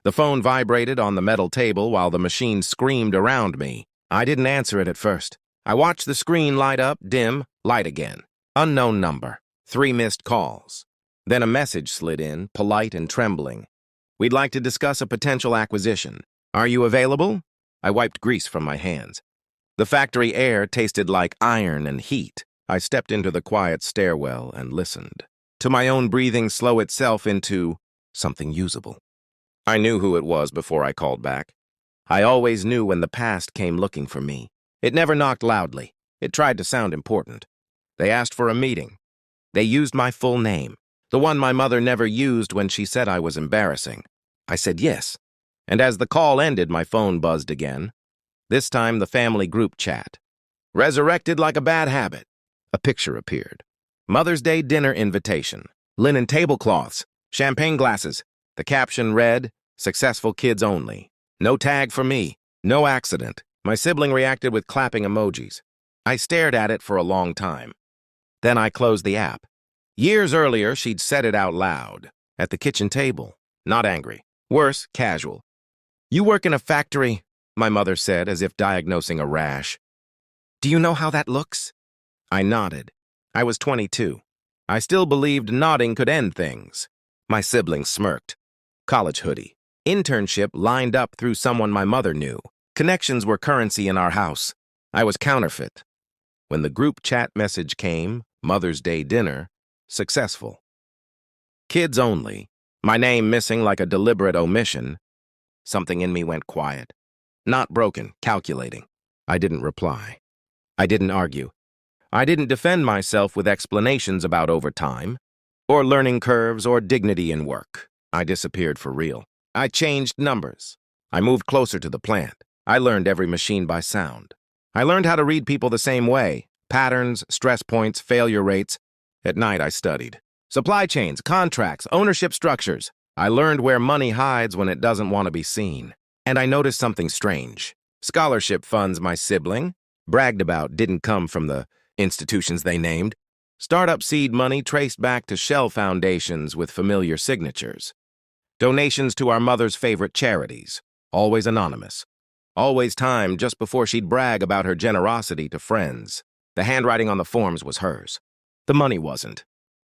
The phone vibrated on the metal table while the machine screamed around me. I didn't answer it at first. I watched the screen light up, dim, light again. Unknown number. 3 missed calls. Then a message slid in, polite and trembling. We'd like to discuss a potential acquisition. Are you available? I wiped grease from my hands. The factory air tasted like iron and heat. I stepped into the quiet stairwell and listened. To my own breathing slow itself into something usable. I knew who it was before I called back. I always knew when the past came looking for me. It never knocked loudly. It tried to sound important. They asked for a meeting. They used my full name, the one my mother never used when she said I was embarrassing. I said yes. And as the call ended, my phone buzzed again. This time, the family group chat. Resurrected like a bad habit. A picture appeared. Mother's Day dinner invitation. Linen tablecloths. Champagne glasses. The caption read, "Successful kids only." No tag for me. No accident. My sibling reacted with clapping emojis. I stared at it for a long time. Then I closed the app. Years earlier, she'd said it out loud. At the kitchen table. Not angry. Worse, casual. "You work in a factory," my mother said, as if diagnosing a rash. "Do you know how that looks?" I nodded. I was 22. I still believed nodding could end things. My sibling smirked. College hoodie. Internship lined up through someone my mother knew. Connections were currency in our house. I was counterfeit. When the group chat message came, Mother's Day dinner, successful. Kids only. My name missing like a deliberate omission. Something in me went quiet. Not broken, calculating. I didn't reply. I didn't argue. I didn't defend myself with explanations about overtime, or learning curves, or dignity in work. I disappeared for real. I changed numbers. I moved closer to the plant. I learned every machine by sound. I learned how to read people the same way. Patterns, stress points, failure rates. At night, I studied. Supply chains, contracts, ownership structures. I learned where money hides when it doesn't want to be seen. And I noticed something strange. Scholarship funds my sibling bragged about didn't come from the institutions they named. Startup seed money traced back to shell foundations with familiar signatures. Donations to our mother's favorite charities, always anonymous. Always timed just before she'd brag about her generosity to friends. The handwriting on the forms was hers. The money wasn't.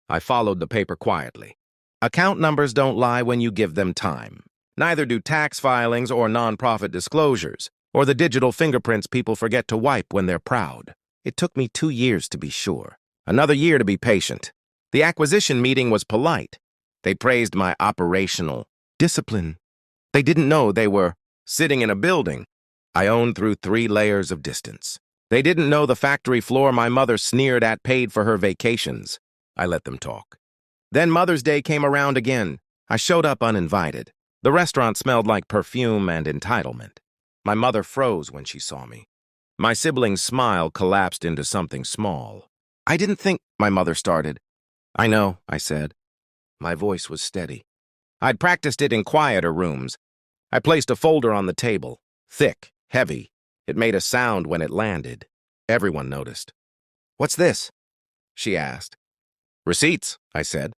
I followed the paper quietly. Account numbers don't lie when you give them time. Neither do tax filings or nonprofit disclosures, or the digital fingerprints people forget to wipe when they're proud. It took me 2 years to be sure. Another year to be patient. The acquisition meeting was polite. They praised my operational discipline. They didn't know they were sitting in a building I owned through 3 layers of distance. They didn't know the factory floor my mother sneered at paid for her vacations. I let them talk. Then Mother's Day came around again. I showed up uninvited. The restaurant smelled like perfume and entitlement. My mother froze when she saw me. My sibling's smile collapsed into something small. "I didn't think," my mother started. "I know," I said. My voice was steady. I'd practiced it in quieter rooms. I placed a folder on the table. Thick, heavy. It made a sound when it landed. Everyone noticed. "What's this?" she asked. "Receipts," I said.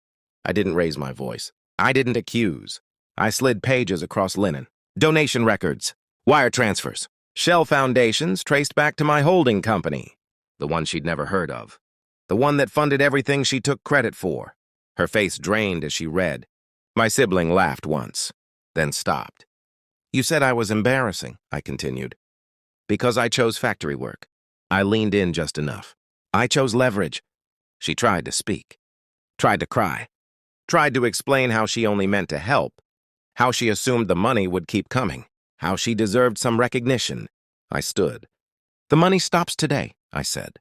I didn't raise my voice. I didn't accuse. I slid pages across linen. Donation records. Wire transfers. Shell foundations traced back to my holding company. The one she'd never heard of. The one that funded everything she took credit for. Her face drained as she read. My sibling laughed once, then stopped. "You said I was embarrassing," I continued. "Because I chose factory work." I leaned in just enough. "I chose leverage." She tried to speak. Tried to cry. Tried to explain how she only meant to help. How she assumed the money would keep coming. How she deserved some recognition. I stood. "The money stops today," I said.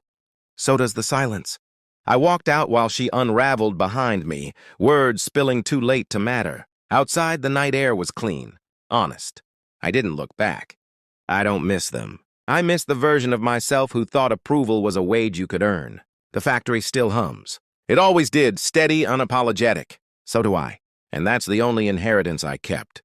"So does the silence." I walked out while she unraveled behind me, words spilling too late to matter. Outside, the night air was clean, honest. I didn't look back. I don't miss them. I miss the version of myself who thought approval was a wage you could earn. The factory still hums. It always did, steady, unapologetic. So do I. And that's the only inheritance I kept.